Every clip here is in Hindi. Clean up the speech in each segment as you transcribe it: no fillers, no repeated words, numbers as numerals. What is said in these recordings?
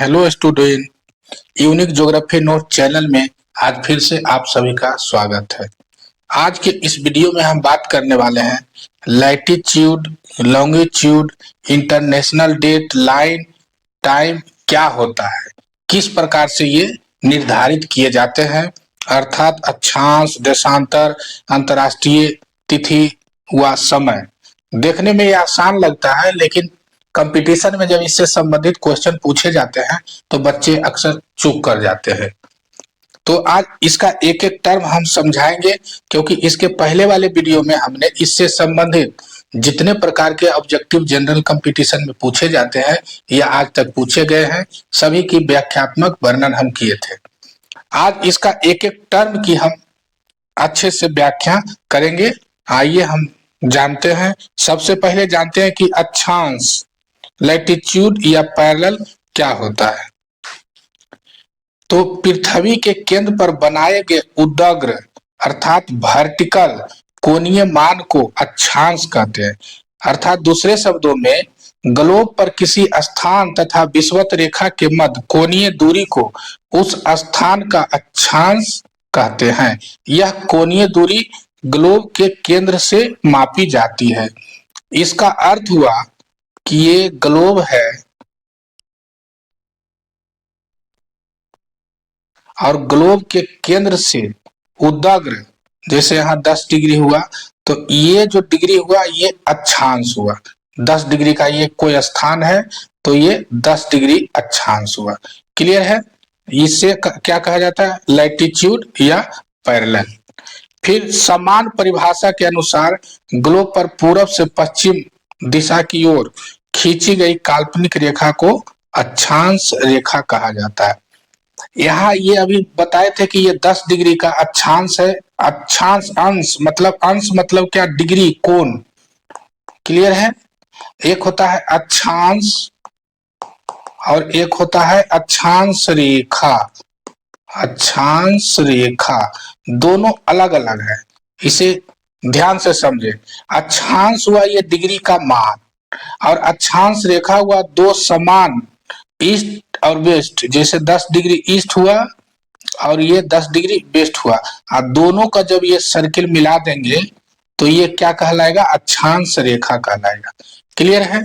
Hello student. Unique geography note channel में आज फिर से आप सभी का स्वागत है। आज के इस वीडियो में हम बात करने वाले हैं latitude, longitude, international date line, time क्या होता है, किस प्रकार से ये निर्धारित किए जाते हैं, अर्थात अक्षांश, देशांतर, अंतर्राष्ट्रीय तिथि व समय। देखने में ये आसान लगता है, लेकिन कंपटीशन में जब इससे संबंधित क्वेश्चन पूछे जाते हैं तो बच्चे अक्सर चूक कर जाते हैं। तो आज इसका एक एक टर्म हम समझाएंगे, क्योंकि इसके पहले वाले वीडियो में हमने इससे संबंधित जितने प्रकार के ऑब्जेक्टिव जनरल कंपटीशन में पूछे जाते हैं या आज तक पूछे गए हैं, सभी की व्याख्यात्मक वर्णन हम किए थे। आज इसका एक एक टर्म की हम अच्छे से व्याख्या करेंगे। आइए हम जानते हैं। सबसे पहले जानते हैं कि अक्षांश, लैटिट्यूड या पैरेलल क्या होता है। तो पृथ्वी के केंद्र पर बनाए गए उदग्र अर्थात वर्टिकल कोणीय मान को अक्षांश कहते हैं। अर्थात दूसरे शब्दों में ग्लोब पर किसी स्थान तथा विषुवत रेखा के मध्य कोणीय दूरी को उस स्थान का अक्षांश कहते हैं। यह कोणीय दूरी ग्लोब के केंद्र से मापी जाती है। इसका अर्थ हुआ कि ये ग्लोब है और ग्लोब के केंद्र से उदग्र, जैसे यहाँ 10 डिग्री हुआ तो ये जो डिग्री हुआ ये अक्षांश हुआ। 10 डिग्री का ये कोई स्थान है तो ये 10 डिग्री अक्षांश हुआ। क्लियर है? इससे क्या कहा जाता है? लैटिट्यूड या पैरेलल। फिर समान परिभाषा के अनुसार ग्लोब पर पूरब से पश्चिम दिशा की ओर खींची गई काल्पनिक रेखा को अक्षांश रेखा कहा जाता है। यहाँ ये अभी बताए थे कि ये 10 डिग्री का अक्षांश है। अक्षांश अंश मतलब क्या? डिग्री, कोण। क्लियर है? एक होता है अक्षांश और एक होता है अक्षांश रेखा। अक्षांश रेखा दोनों अलग अलग है, इसे ध्यान से समझे। अक्षांश हुआ ये डिग्री का मान और अक्षांश रेखा हुआ दो समान ईस्ट और वेस्ट, जैसे 10 डिग्री ईस्ट हुआ और ये 10 डिग्री वेस्ट हुआ, और दोनों का जब ये सर्किल मिला देंगे तो ये क्या कहलाएगा? अक्षांश रेखा कहलाएगा। क्लियर है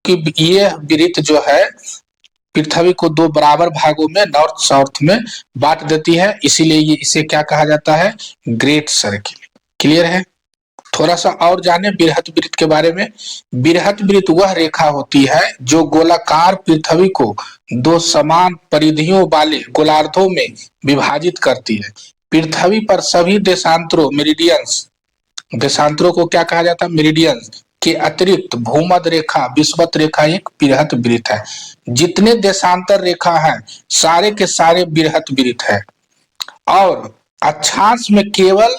कि ये वृत्त जो है पृथ्वी को दो बराबर भागों में नॉर्थ साउथ में बांट देती है, इसीलिए ये इसे क्या कहा जाता है? Great circle. क्लियर है? थोड़ा सा और जाने बृहत वृत्त के बारे में। बृहत वृत्त वह रेखा होती है जो गोलाकार पृथ्वी को दो समान परिधियों वाले गोलार्धों में विभाजित करती है। पृथ्वी पर सभी देशांतरों, मेरिडियंस, देशांतरों को क्या कहा जाता है? मेरिडियंस के अतिरिक्त भूमध्य रेखा, विषुवत रेखा एक बृहत वृत्त है। जितने देशांतर रेखा है सारे के सारे बृहत वृत्त है, और अक्षांश में केवल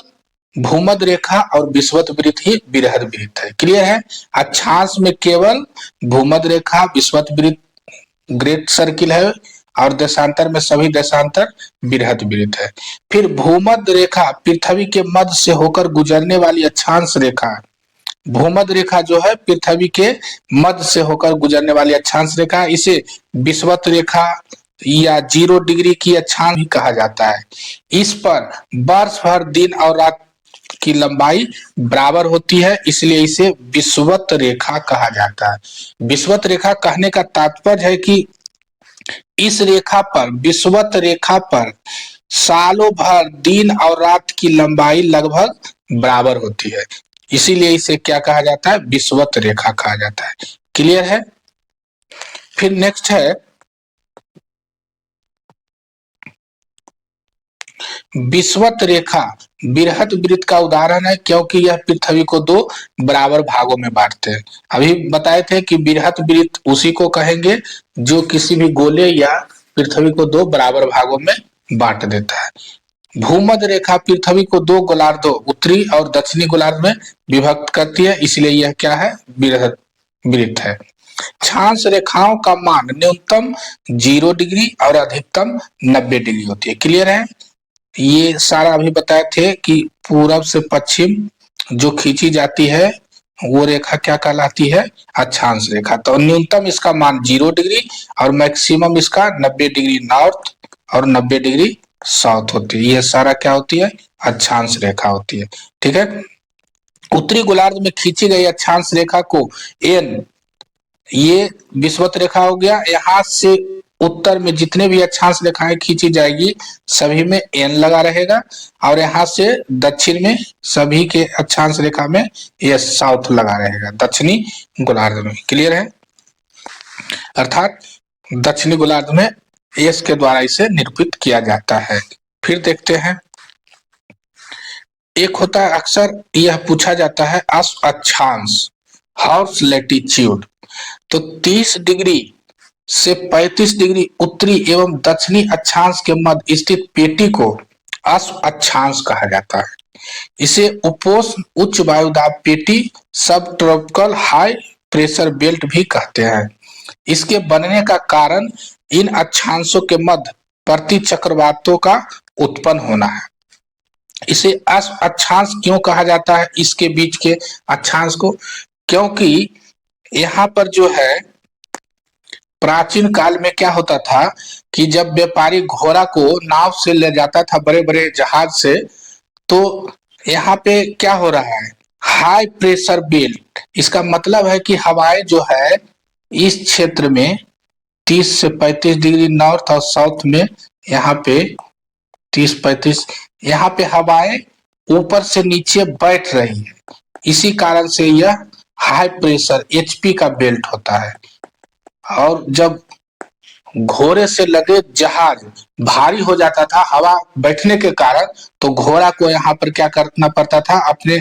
भूमध्य रेखा और विषुवत वृत्त ही बृहद वृत्त है। क्लियर है? अक्षांश में केवल भूमध्य रेखा, विषुवत वृत्त ग्रेट सर्किल है, और देशांतर में सभी देशांतर बृहद वृत्त है। फिर भूमध्य रेखा पृथ्वी के मध्य से होकर गुजरने वाली अक्षांश रेखा। भूमध्य रेखा जो है पृथ्वी के मध्य से होकर गुजरने वाली अक्षांश रेखा, इसे विषुवत रेखा या 0 डिग्री की अक्षांश भी कहा जाता है। इस पर वर्ष भर दिन और रात की लंबाई बराबर होती है, इसलिए इसे विषुवत रेखा कहा जाता है। विषुवत रेखा कहने का तात्पर्य है कि इस रेखा पर, विषुवत रेखा पर सालों भर दिन और रात की लंबाई लगभग बराबर होती है, इसीलिए इसे क्या कहा जाता है? विषुवत रेखा कहा जाता है। क्लियर है? फिर नेक्स्ट है विषुवत रेखा। बृहत वृत्त का उदाहरण है, क्योंकि यह पृथ्वी को दो बराबर भागों में बांटते हैं। अभी बताए थे कि बृहत वृत्त उसी को कहेंगे जो किसी भी गोले या पृथ्वी को दो बराबर भागों में बांट देता है। भूमध्य रेखा पृथ्वी को दो गोलार्धों, उत्तरी और दक्षिणी गोलार्ध में विभक्त करती है, इसलिए यह क्या है? बृहत वृत्त है। अक्षांश रेखाओं का मान न्यूनतम 0 डिग्री और अधिकतम 90 डिग्री होती है। क्लियर है? ये सारा अभी बताए थे कि पूरब से पश्चिम जो खींची जाती है वो रेखा क्या कहलाती है? अक्षांश रेखा। तो न्यूनतम इसका मान 0 डिग्री और मैक्सिमम इसका 90 डिग्री नॉर्थ और 90 डिग्री साउथ होती है। ये सारा क्या होती है? अक्षांश रेखा होती है। ठीक है। उत्तरी गोलार्ध में खींची गई अक्षांश रेखा को एन, ये विषुवत रेखा हो गया। यहाँ से उत्तर में जितने भी अक्षांश रेखाएं खींची जाएगी सभी में एन लगा रहेगा, और यहाँ से दक्षिण में सभी के अक्षांश रेखा में ये साउथ लगा रहेगा, दक्षिणी गोलार्ध में। क्लियर है? अर्थात दक्षिणी गोलार्ध में एस के द्वारा इसे निरूपित किया जाता है। फिर देखते हैं, एक होता है, अक्सर यह पूछा जाता है अक्षांश, हॉर्स लैटिट्यूड। तो 30 डिग्री से 35 डिग्री उत्तरी एवं दक्षिणी अक्षांश के मध्य स्थित पेटी को अक्षांश कहा जाता है। इसे उपोष्ण उच्च वायुदाब पेटी, सब ट्रॉपिकल हाई प्रेशर बेल्ट भी कहते हैं। इसके बनने का कारण इन अक्षांशों के मध्य प्रति चक्रवातों का उत्पन्न होना है। इसे अक्षांश क्यों कहा जाता है, इसके बीच के अक्षांश को? क्योंकि यहाँ पर जो है प्राचीन काल में क्या होता था कि जब व्यापारी घोड़ा को नाव से ले जाता था, बड़े बड़े जहाज से, तो यहाँ पे क्या हो रहा है? High pressure belt. इसका मतलब है कि हवाएं जो है इस क्षेत्र में 30 से 35 डिग्री नॉर्थ और साउथ में, यहाँ पे 30-35, यहाँ पे हवाएं ऊपर से नीचे बैठ रही है। इसी कारण से यह हाई प्रेशर एचपी का बेल्ट होता है। और जब घोड़े से लदे जहाज भारी हो जाता था हवा बैठने के कारण, तो घोड़ा को यहाँ पर क्या करना पड़ता था? अपने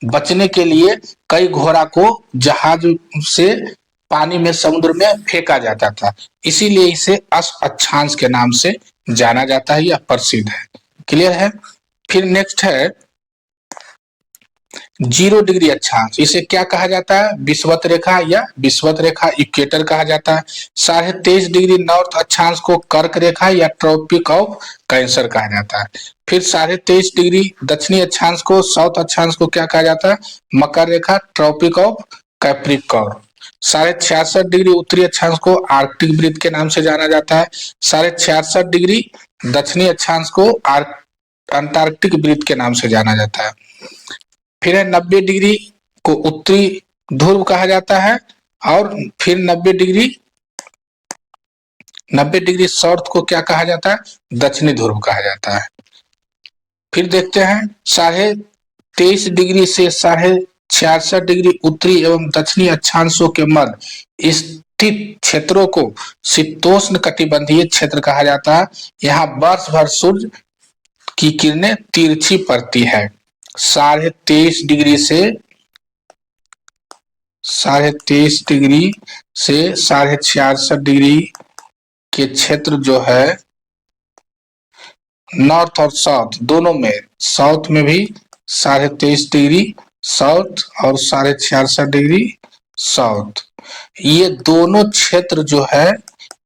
बचने के लिए कई घोड़ा को जहाज से पानी में, समुद्र में फेंका जाता था। इसीलिए इसे अक्षांश के नाम से जाना जाता है, यह प्रसिद्ध है। क्लियर है? फिर नेक्स्ट है 0 डिग्री अक्षांश। इसे क्या कहा जाता है? विषुवत रेखा या विषुवत रेखा इक्वेटर कहा जाता है। 23.5 डिग्री नॉर्थ अक्षांश को कर्क रेखा या ट्रॉपिक ऑफ कैंसर कहा जाता है। फिर 23.5 डिग्री दक्षिणी अक्षांश को, साउथ अक्षांश को क्या कहा जाता है? मकर रेखा, ट्रॉपिक ऑफ कैप्रिकॉर्न। 66.5 डिग्री उत्तरी अक्षांश को आर्कटिक वृत्त के नाम से जाना जाता है। 66.5 डिग्री दक्षिणी अक्षांश को अंटार्कटिक वृत्त के नाम से जाना जाता है। फिर है 90 डिग्री को उत्तरी ध्रुव कहा जाता है, और फिर 90 डिग्री साउथ को क्या कहा जाता है? दक्षिणी ध्रुव कहा जाता है। फिर देखते हैं 23.5 डिग्री से 66.5 डिग्री उत्तरी एवं दक्षिणी अक्षांशों के मध्य स्थित क्षेत्रों को शीतोष्ण कटिबंधीय क्षेत्र कहा जाता है। यहाँ वर्ष भर सूर्य की किरणें तिरछी पड़ती है। 23.5 डिग्री से 66.5 डिग्री के क्षेत्र जो है नॉर्थ और साउथ दोनों में, साउथ में भी 23.5 डिग्री साउथ और 66.5 डिग्री साउथ, ये दोनों क्षेत्र जो है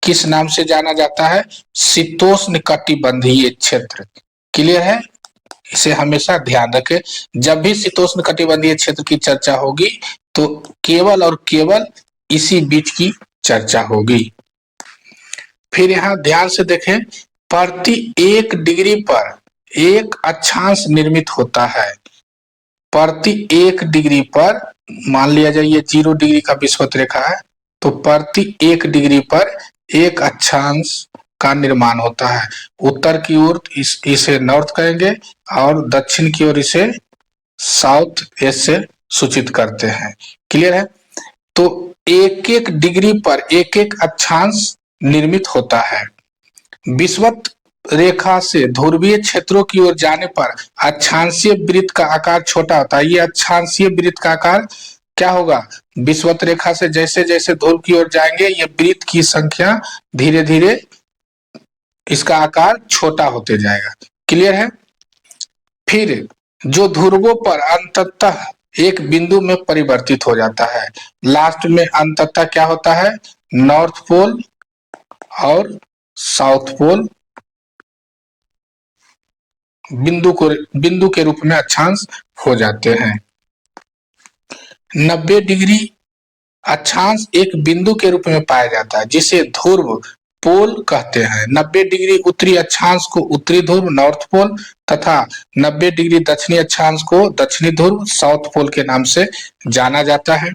किस नाम से जाना जाता है? शीतोष्ण कटिबंधीय क्षेत्र। क्लियर है? इसे हमेशा ध्यान रखें। जब भी शीतोष्ण कटिबंधीय क्षेत्र की चर्चा होगी तो केवल और केवल इसी बीच की चर्चा होगी। फिर यहाँ ध्यान से देखें, प्रति 1 डिग्री पर एक अक्षांश निर्मित होता है। प्रति 1 डिग्री पर, मान लिया जाए ये 0 डिग्री का विषुवत रेखा है, तो प्रति 1 डिग्री पर एक अक्षांश का निर्माण होता है। उत्तर की ओर इसे नॉर्थ कहेंगे और दक्षिण की ओर इसे साउथ ऐसे सूचित करते हैं। क्लियर है? तो 1-1 डिग्री पर एक एक अक्षांश निर्मित होता है। विषुवत रेखा से ध्रुवीय क्षेत्रों की ओर जाने पर अक्षांशीय वृत्त का आकार छोटा होता है। ये अक्षांशीय वृत्त का आकार क्या होगा? विषुवत रेखा से जैसे जैसे ध्रुव की ओर जाएंगे ये वृत्त की संख्या धीरे धीरे इसका आकार छोटा होते जाएगा। क्लियर है? फिर जो ध्रुवों पर अंततः एक बिंदु में परिवर्तित हो जाता है, लास्ट में अंततः क्या होता है? नॉर्थ पोल और साउथ पोल बिंदु के रूप में अक्षांश हो जाते हैं। 90 डिग्री अक्षांश एक बिंदु के रूप में पाया जाता है जिसे ध्रुव पोल कहते हैं। 90 डिग्री उत्तरी अक्षांश को उत्तरी ध्रुव नॉर्थ पोल तथा 90 डिग्री दक्षिणी अक्षांश को दक्षिणी ध्रुव साउथ पोल के नाम से जाना जाता है।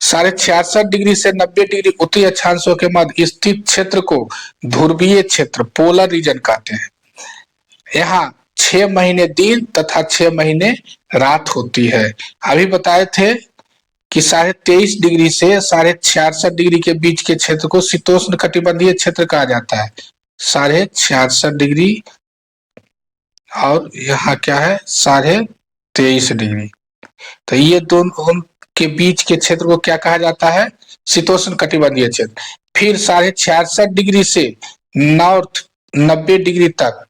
66.5 डिग्री से 90 डिग्री उत्तरी अक्षांशों के मध्य स्थित क्षेत्र को ध्रुवीय क्षेत्र पोलर रीजन कहते हैं। यहाँ 6 महीने दिन तथा 6 महीने रात होती है। अभी बताए थे कि 23.5 डिग्री से 66.5 डिग्री के बीच के क्षेत्र को शीतोष्ण कटिबंधीय क्षेत्र कहा जाता है। 66.5 डिग्री और यहाँ क्या है 23.5 डिग्री, तो ये दोनों के बीच के क्षेत्र को क्या कहा जाता है, शीतोष्ण कटिबंधीय क्षेत्र। फिर 66.5 डिग्री से नॉर्थ 90 डिग्री तक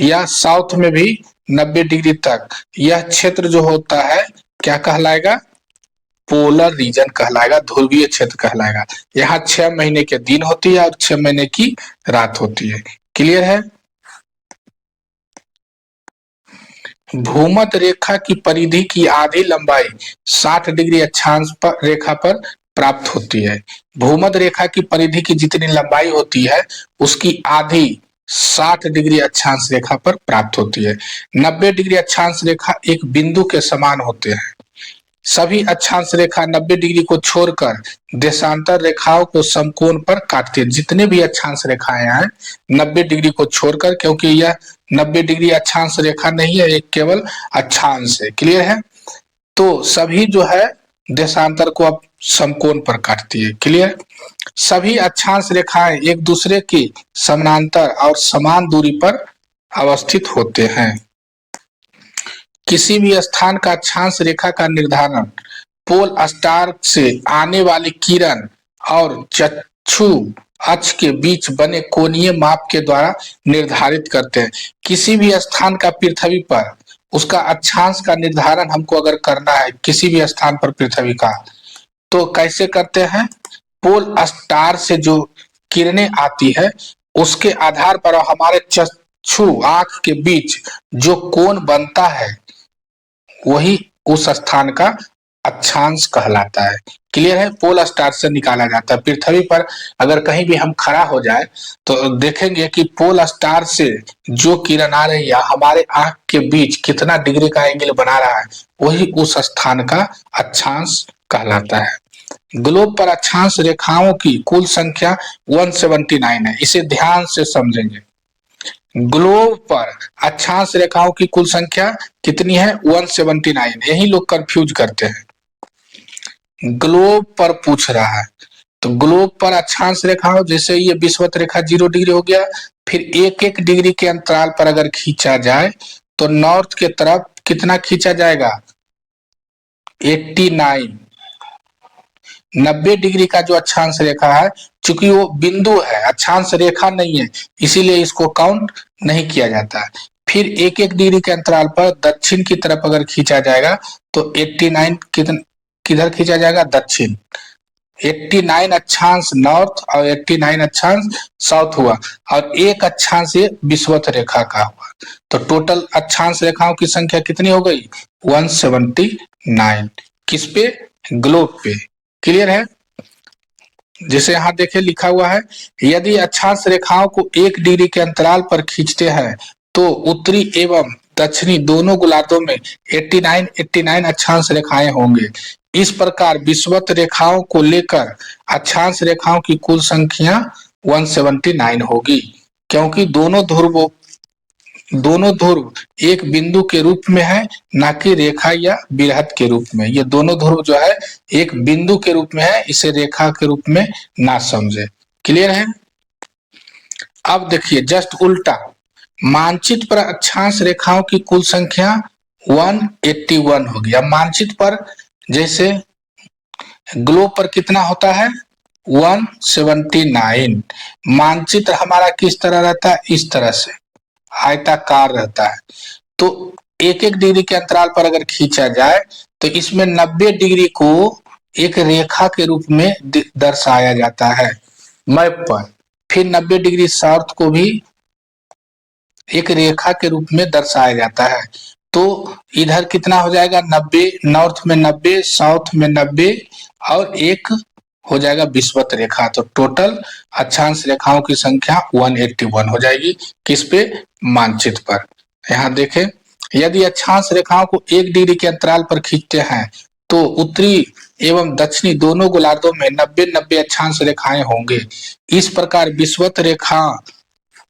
या साउथ में भी 90 डिग्री तक यह क्षेत्र जो होता है क्या कहलाएगा, पोलर रीजन कहलाएगा, ध्रुवीय क्षेत्र कहलाएगा। यहाँ 6 महीने के दिन होती है और 6 महीने की रात होती है। क्लियर है। भूमध्य रेखा की परिधि की आधी लंबाई 60 डिग्री अक्षांश पर रेखा पर प्राप्त होती है। भूमध्य रेखा की परिधि की जितनी लंबाई होती है उसकी आधी 60 डिग्री अक्षांश रेखा पर प्राप्त होती है। 90 डिग्री अक्षांश रेखा एक बिंदु के समान होते हैं। सभी अक्षांश रेखा 90 डिग्री को छोड़कर देशांतर रेखाओं को समकोण पर काटती है। जितने भी अक्षांश रेखाएं हैं 90 डिग्री को छोड़कर, क्योंकि यह 90 डिग्री अक्षांश रेखा नहीं है, एक केवल अक्षांश है। क्लियर है। तो सभी जो है देशांतर को अब समकोण पर काटती है। क्लियर। सभी अक्षांश रेखाएं एक दूसरे के समानांतर और समान दूरी पर अवस्थित होते हैं। किसी भी स्थान का अक्षांश रेखा का निर्धारण पोल स्टार से आने वाली किरण और चक्षु अक्ष के बीच बने कोणीय माप के द्वारा निर्धारित करते हैं। किसी भी स्थान का पृथ्वी पर उसका अक्षांश का निर्धारण हमको अगर करना है किसी भी स्थान पर पृथ्वी का, तो कैसे करते हैं, पोल स्टार से जो किरणें आती है उसके आधार पर हमारे चक्षु आंख के बीच जो कोण बनता है वही उस स्थान का अक्षांश कहलाता है। क्लियर है। पोल स्टार से निकाला जाता है। पृथ्वी पर अगर कहीं भी हम खड़ा हो जाए तो देखेंगे कि पोल स्टार से जो किरण आ रही है हमारे आंख के बीच कितना डिग्री का एंगल बना रहा है वही उस स्थान का अक्षांश कहलाता है। ग्लोब पर अक्षांश रेखाओं की कुल संख्या 179 है। इसे ध्यान से समझेंगे। ग्लोब पर अक्षांश रेखाओं की कुल संख्या कितनी है, 179। यही लोग कंफ्यूज करते हैं। ग्लोब पर पूछ रहा है तो ग्लोब पर अक्षांश रेखाओं, जैसे ये विषुवत रेखा 0 डिग्री हो गया, फिर 1-1 डिग्री के अंतराल पर अगर खींचा जाए तो नॉर्थ के तरफ कितना खींचा जाएगा, 89। 90 डिग्री का जो अक्षांश रेखा है, चूंकि वो बिंदु है अक्षांश रेखा नहीं है, इसीलिए इसको काउंट नहीं किया जाता है। फिर 1-1 डिग्री के अंतराल पर दक्षिण की तरफ अगर खींचा जाएगा तो 89 किधर खींचा जाएगा, दक्षिण। 89 अक्षांश नॉर्थ और 89 अक्षांश साउथ हुआ और एक अक्षांश ये विषुवत रेखा का हुआ। तो टोटल अक्षांश रेखाओं की संख्या कितनी हो गई, 179। किस पे, ग्लोब पे। क्लियर है। जैसे यहाँ देखे लिखा हुआ है, यदि अक्षांश रेखाओं को 1 डिग्री के अंतराल पर खींचते हैं तो उत्तरी एवं दक्षिणी दोनों गोलार्धों में 89 अक्षांश रेखाएं होंगे। इस प्रकार विषुवत रेखाओं को लेकर अक्षांश रेखाओं की कुल संख्या 179 होगी, क्योंकि दोनों ध्रुव एक बिंदु के रूप में है, ना कि रेखा या वृत्त के रूप में। ये दोनों ध्रुव जो है एक बिंदु के रूप में है, इसे रेखा के रूप में ना समझे। क्लियर है। अब देखिए जस्ट उल्टा, मानचित्र पर अक्षांश रेखाओं की कुल संख्या 181 होगी। अब मानचित्र पर जैसे ग्लोब पर कितना होता है, 179। मानचित्र हमारा किस तरह रहता है, इस तरह से आयताकार रहता है। तो 1-1 डिग्री के अंतराल पर अगर खींचा जाए तो इसमें 90 डिग्री को एक रेखा के रूप में दर्शाया जाता है मैप पर। फिर 90 डिग्री साउथ को भी एक रेखा के रूप में दर्शाया जाता है। तो इधर कितना हो जाएगा 90, नॉर्थ में 90, साउथ में 90 और एक हो जाएगा विषुवत रेखा। तो टोटल अक्षांश रेखाओं की संख्या 181 हो जाएगी। किस पे? मानचित्र पर। यहाँ देखें, यदि अक्षांश रेखाओं को 1 डिग्री के अंतराल पर खींचते हैं तो उत्तरी एवं दक्षिणी दोनों गोलार्धों में 90-90 अक्षांश रेखाएं होंगे। इस प्रकार विषुवत रेखा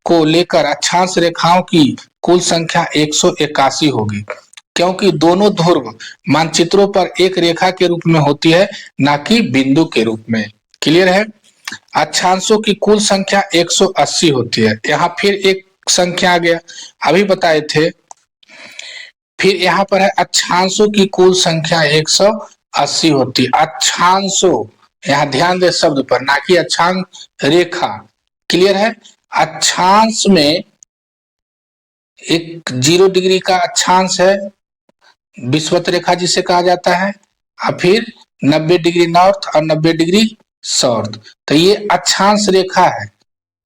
को लेकर अक्षांश रेखाओं की कुल संख्या 181 होगी, क्योंकि दोनों ध्रुव मानचित्रों पर एक रेखा के रूप में होती है, ना कि बिंदु के रूप में। क्लियर है? अक्षांशों की कुल संख्या 180 होती है। यहाँ फिर एक संख्या आ गया, अभी बताए थे। फिर यहाँ पर है अक्षांशों की कुल संख्या 180 होती है। अक्षांशों, यहाँ ध्यान दे शब्द पर, ना कि अक्षांश रेखा। क्लियर है? अक्षांश में एक 0 डिग्री का अक्षांश है, विषुवत रेखा जिसे कहा जाता है, और फिर 90 डिग्री नॉर्थ और 90 डिग्री साउथ। तो ये अक्षांश रेखा है,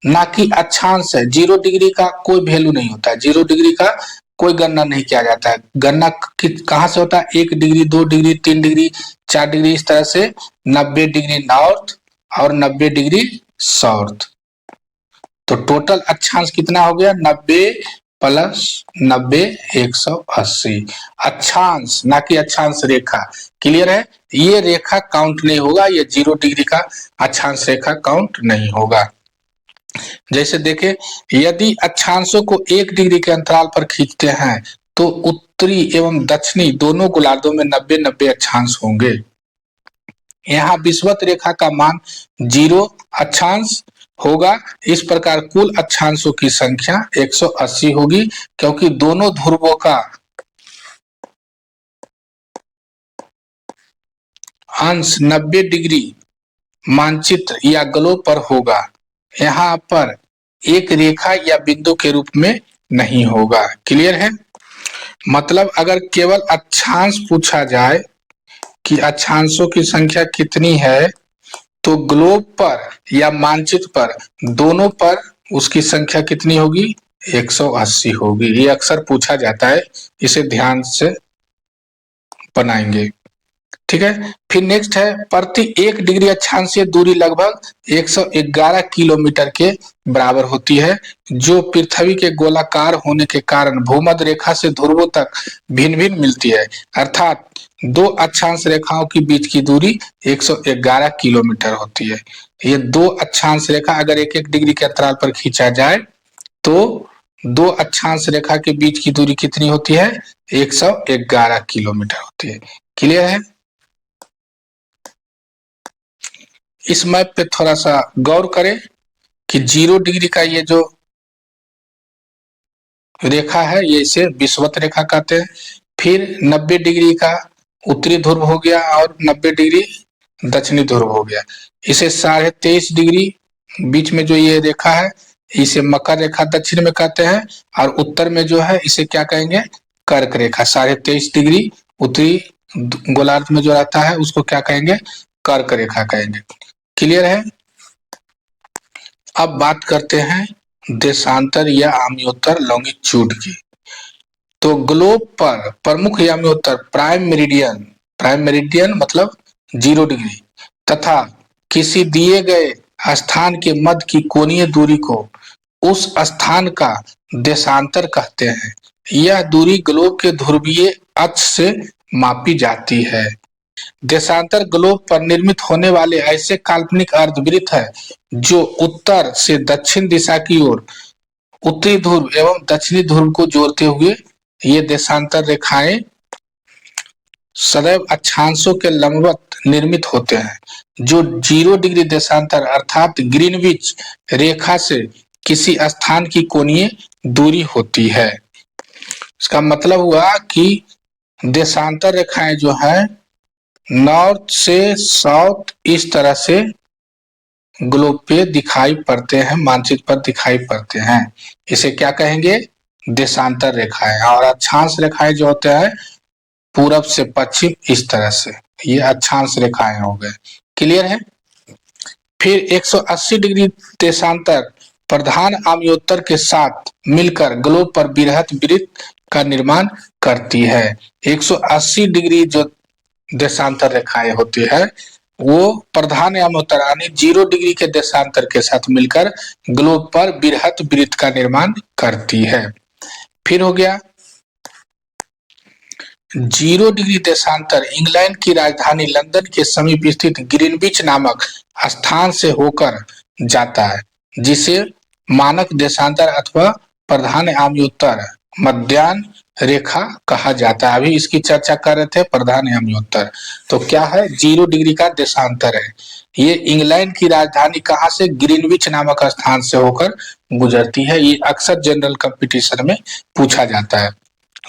ना कि अक्षांश है। 0 डिग्री का कोई वैल्यू नहीं होता है, 0 डिग्री का कोई गणना नहीं किया जाता है। गणना कहाँ से होता है? 1 डिग्री, 2 डिग्री, 3 डिग्री, 4 डिग्री, इस तरह से 90 डिग्री नॉर्थ और 90 डिग्री साउथ। तो टोटल अक्षांश कितना हो गया? 90 प्लस 90 180 अक्षांश, ना कि अक्षांश रेखा। क्लियर है? ये रेखा काउंट नहीं होगा, ये 0 डिग्री का अक्षांश रेखा काउंट नहीं होगा। जैसे देखें, यदि अक्षांशों को 1 डिग्री के अंतराल पर खींचते हैं तो उत्तरी एवं दक्षिणी दोनों गोलार्धों में 90-90 अक्षांश होंगे। यहाँ विषुवत रेखा का मान 0 अक्षांश होगा। इस प्रकार कुल अक्षांशों की संख्या 180 होगी, क्योंकि दोनों ध्रुवों का अंश 90 डिग्री मानचित्र या ग्लोब पर होगा। यहाँ पर एक रेखा या बिंदु के रूप में नहीं होगा। क्लियर है? मतलब अगर केवल अक्षांश पूछा जाए कि अक्षांशों की संख्या कितनी है, तो ग्लोब पर या मानचित्र पर दोनों पर उसकी संख्या कितनी होगी? 180 होगी। ये अक्सर पूछा जाता है, इसे ध्यान से बनाएंगे। ठीक है? फिर नेक्स्ट है, प्रति 1 डिग्री अक्षांशीय दूरी लगभग 111 किलोमीटर के बराबर होती है, जो पृथ्वी के गोलाकार होने के कारण भूमध्य रेखा से ध्रुवों तक भिन्न भिन्न मिलती है। अर्थात दो अक्षांश रेखाओं के बीच की दूरी 111 किलोमीटर होती है। ये दो अक्षांश रेखा अगर 1-1 डिग्री के अंतराल पर खींचा जाए तो दो अक्षांश रेखा के बीच की दूरी कितनी होती है? 111 किलोमीटर होती है। क्लियर है? इस मैप पे थोड़ा सा गौर करें कि 0 डिग्री का ये जो रेखा है, ये इसे विषुवत रेखा कहते हैं। फिर 90 डिग्री का उत्तरी ध्रुव हो गया और 90 डिग्री दक्षिणी ध्रुव हो गया। इसे 23.5 डिग्री बीच में जो ये रेखा है, इसे मकर रेखा दक्षिण में कहते हैं, और उत्तर में जो है इसे क्या कहेंगे? कर्क रेखा। 23.5 डिग्री उत्तरी गोलार्ध में जो रहता है उसको क्या कहेंगे? कर्क रेखा कहेंगे। क्लियर है? अब बात करते हैं देशांतर या आम्योत्तर लॉन्गिट्यूड की। तो ग्लोब पर प्रमुख याम्योत्तर प्राइम मेरिडियन मतलब 0 डिग्री तथा किसी दिए गए स्थान के मध्य की कोणीय दूरी को उस स्थान का देशांतर कहते हैं। यह दूरी ग्लोब के ध्रुवीय अक्ष से मापी जाती है। देशांतर ग्लोब पर निर्मित होने वाले ऐसे काल्पनिक अर्धवृत्त है जो उत्तर से दक्षिण दिशा की ओर उत्तरी ध्रुव एवं दक्षिणी ध्रुव को जोड़ते हुए ये देशांतर रेखाएं सदैव अक्षांशों के लंबवत निर्मित होते हैं, जो 0 डिग्री देशांतर अर्थात ग्रीनविच रेखा से किसी स्थान की कोणीय दूरी होती है। इसका मतलब हुआ कि देशांतर रेखाएं जो है नॉर्थ से साउथ इस तरह से ग्लोब पे दिखाई पड़ते हैं, मानचित्र पर दिखाई पड़ते हैं। इसे क्या कहेंगे? देशांतर रेखाएं। और अक्षांश रेखाएं जो होते हैं पूरब से पश्चिम इस तरह से, ये अक्षांश रेखाएं हो गए। क्लियर है? फिर 180 डिग्री देशांतर प्रधान आम्योत्तर के साथ मिलकर ग्लोब पर बृहत वृत्त का निर्माण करती है। 180 डिग्री जो देशांतर रेखाएं होती है वो प्रधान एवं उत्तरायणी 0 डिग्री के देशांतर के साथ मिलकर ग्लोब पर बृहत वृत्त का निर्माण करती है। फिर हो गया 0 डिग्री देशांतर इंग्लैंड की राजधानी लंदन के समीप स्थित ग्रीनविच नामक स्थान से होकर जाता है, जिसे मानक देशांतर अथवा प्रधान आम्योत्तर मध्याह्न रेखा कहा जाता है। अभी इसकी चर्चा कर रहे थे, प्रधान आम्योत्तर। तो क्या है, 0 डिग्री का देशांतर है। ये इंग्लैंड की राजधानी कहाँ से, ग्रीनविच नामक स्थान से होकर गुजरती है। ये अक्सर जनरल कंपटीशन में पूछा जाता है।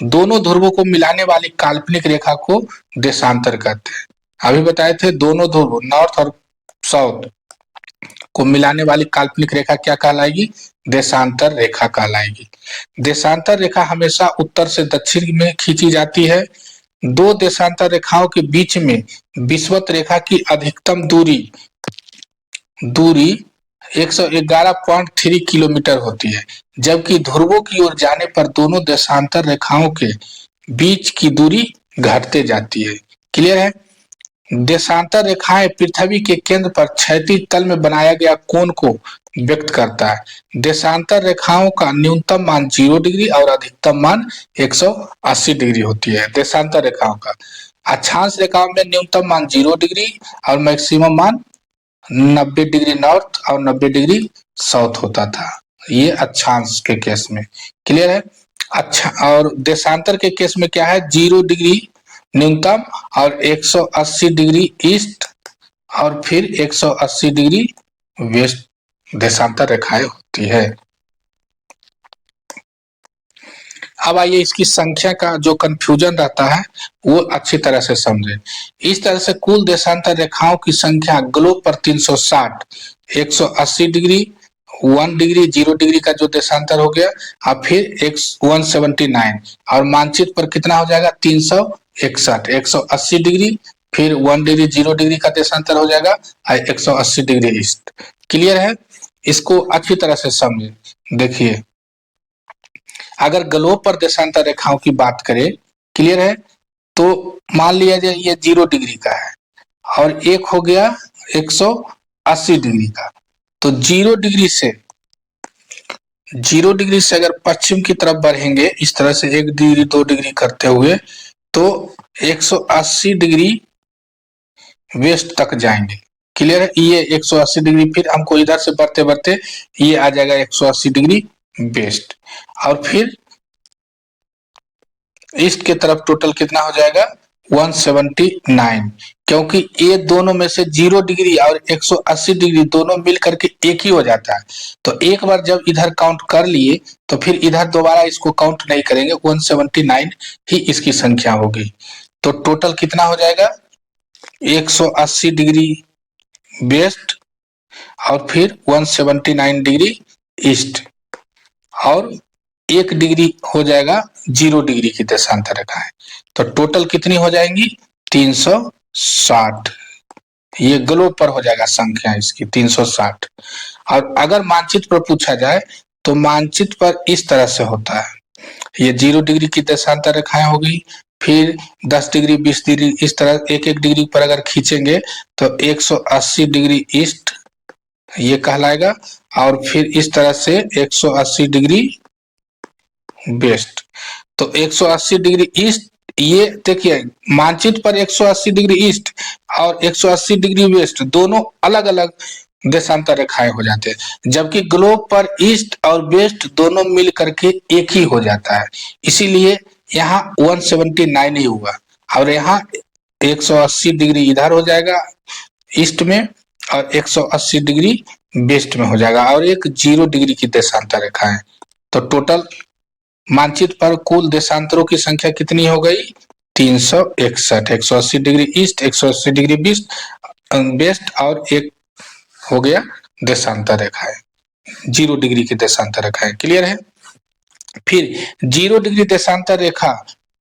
दोनों ध्रुवों को मिलाने वाली काल्पनिक रेखा को देशांतर कहते हैं। अभी बताए थे दोनों ध्रुव नॉर्थ और साउथ को मिलाने वाली काल्पनिक रेखा क्या कहलाएगी, देशांतर रेखा कहलाएगी। देशांतर रेखा हमेशा उत्तर से दक्षिण में खींची जाती है। दो देशांतर रेखाओं के बीच में विषुवत रेखा की अधिकतम दूरी 111.3 किलोमीटर होती है, जबकि ध्रुवों की ओर जाने पर दोनों देशांतर रेखाओं के बीच की दूरी घटते जाती है। क्लियर है। देशांतर रेखाएं पृथ्वी के केंद्र पर क्षैतिज तल में बनाया गया कोण को व्यक्त करता है। देशांतर रेखाओं का न्यूनतम मान 0 डिग्री और अधिकतम मान 180 डिग्री होती है। देशांतर रेखाओं का अक्षांश रेखाओं में न्यूनतम मान 0 डिग्री और मैक्सिमम मान 90 डिग्री नॉर्थ और 90 डिग्री साउथ होता था, ये अक्षांश के केस में। क्लियर है। अच्छा, और देशांतर के केस में क्या है, 0 डिग्री न्यूनतम और 180 डिग्री ईस्ट और फिर 180 डिग्री वेस्ट देशांतर रेखाएं होती है। अब आइए इसकी संख्या का जो कंफ्यूजन रहता है वो अच्छी तरह से समझें। इस तरह से कुल देशांतर रेखाओं की संख्या ग्लोब पर 360, 180 डिग्री, 1 डिग्री, 0 डिग्री का जो देशांतर हो गया, और फिर 179, और मानचित्र पर कितना हो जाएगा, 361, 180 डिग्री, फिर 1 डिग्री 0 डिग्री का देशांतर हो जाएगा और 180 डिग्री ईस्ट। क्लियर है। इसको अच्छी तरह से समझें। देखिए, अगर ग्लोब पर देशांतर रेखाओं की बात करें, क्लियर है, तो मान लिया जाए ये 0 डिग्री का है और एक हो गया 180 डिग्री का। तो 0 डिग्री से अगर पश्चिम की तरफ बढ़ेंगे इस तरह से 1 डिग्री 2 डिग्री करते हुए, तो 180 डिग्री वेस्ट तक जाएंगे। क्लियर है। ये 180 डिग्री, फिर हमको इधर से बढ़ते बढ़ते ये आ जाएगा 180 डिग्री वेस्ट, और फिर ईस्ट के तरफ टोटल कितना हो जाएगा, 179, क्योंकि ये दोनों में से 0 डिग्री और 180 डिग्री दोनों मिल करके एक ही हो जाता है। तो एक बार जब इधर काउंट कर लिए तो फिर इधर दोबारा इसको काउंट नहीं करेंगे, 179 ही इसकी संख्या होगी। तो टोटल कितना हो जाएगा, 180 डिग्री वेस्ट और फिर 179 डिग्री ईस्ट, और 1 डिग्री हो जाएगा 0 डिग्री की देशांतर रेखाएं। तो टोटल कितनी हो जाएंगी, 360। ये ग्लोब पर हो जाएगा संख्या इसकी 360। और अगर मानचित्र पर पूछा जाए तो मानचित्र पर इस तरह से होता है, ये 0 डिग्री की देशांतर रेखाएं हो गई, फिर 10 डिग्री 20 डिग्री इस तरह एक एक डिग्री पर अगर खींचेंगे तो 180 डिग्री ईस्ट ये कहलाएगा, और फिर इस तरह से 180 डिग्री वेस्ट। तो 180 डिग्री ईस्ट, ये देखिए मानचित्र पर 180 डिग्री ईस्ट और 180 डिग्री वेस्ट दोनों अलग अलग देशांतर रेखाएं हो जाते हैं, जबकि ग्लोब पर ईस्ट और वेस्ट दोनों मिल करके एक ही हो जाता है। इसीलिए यहाँ 179 ही हुआ, और यहाँ 180 डिग्री इधर हो जाएगा ईस्ट में और 180 डिग्री वेस्ट में हो जाएगा, और एक 0 डिग्री की देशांतर रेखा है। तो टोटल मानचित्र पर कुल देशांतरों की संख्या कितनी हो गई, 361, 180 डिग्री ईस्ट, 180 डिग्री वेस्ट, और एक हो गया देशांतर रेखा है, 0 डिग्री की देशांतर रेखा है। क्लियर है। फिर 0 डिग्री देशांतर रेखा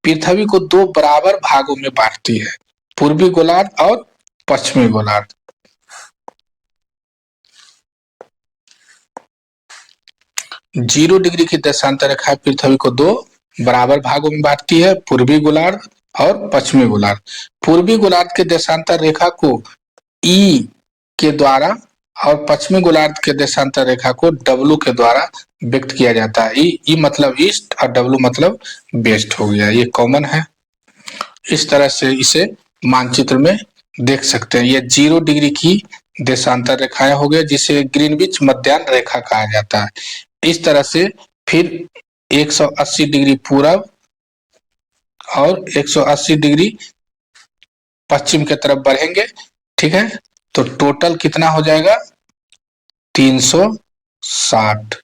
पृथ्वी को 2 बराबर भागों में बांटती है, पूर्वी गोलार्ध और पश्चिमी गोलार्ध। जीरो डिग्री की देशांतर रेखा पृथ्वी को 2 बराबर भागों में बांटती है, पूर्वी गोलार्ध और पश्चिमी गोलार्ध। पूर्वी गोलार्ध के देशांतर रेखा को ई के द्वारा और पश्चिमी गोलार्ध के देशांतर रेखा को डब्लू के द्वारा व्यक्त किया जाता है। ई मतलब ईस्ट और डब्लू मतलब वेस्ट हो गया, ये कॉमन है। इस तरह से इसे मानचित्र में देख सकते हैं। ये 0 डिग्री की देशांतर रेखाएं हो गए, जिसे ग्रीनविच मध्याह्न रेखा कहा जाता है। इस तरह से फिर 180 डिग्री पूरब और 180 डिग्री पश्चिम की तरफ बढ़ेंगे, ठीक है। तो टोटल कितना हो जाएगा, 360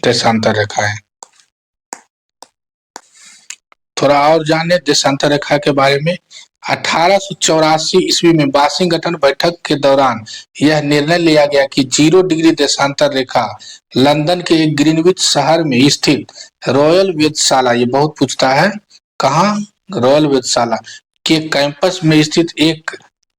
देशांतर रेखाएं। थोड़ा और जाने देशांतर रेखा के बारे में। 1884 ईस्वी में वाशिंगटन बैठक के दौरान यह निर्णय लिया गया कि 0 डिग्री देशांतर रेखा लंदन के एक ग्रीनविच शहर में स्थित रॉयल वेधशाला, ये बहुत पूछता है, कहाँ, रॉयल वेधशाला के कैंपस में स्थित एक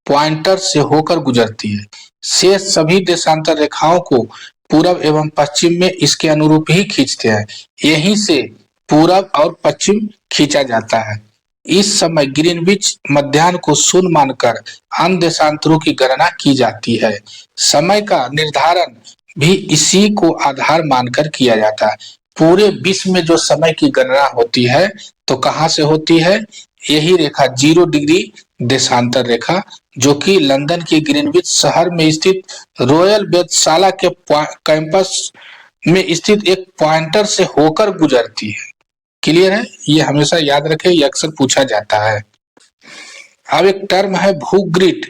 पॉइंटर से होकर गुजरती है। शेष सभी देशांतर रेखाओं को पूरब एवं पश्चिम में इसके अनुरूप ही खींचते हैं। यहीं से पूरब और पश्चिम खींचा जाता है। इस समय ग्रीनविच मध्याह्न को शून्य मानकर अन्य देशांतरों की गणना की जाती है। समय का निर्धारण भी इसी को आधार मानकर किया जाता है। पूरे विश्व में जो समय की गणना होती है तो कहाँ से होती है, यही रेखा 0 डिग्री देशांतर रेखा, जो कि लंदन के ग्रीनविच शहर में स्थित रॉयल वेधशाला के कैंपस में स्थित एक पॉइंटर से होकर गुजरती है। क्लियर है, ये हमेशा याद रखें, ये अक्सर पूछा जाता है। अब एक टर्म है भूग्रिड।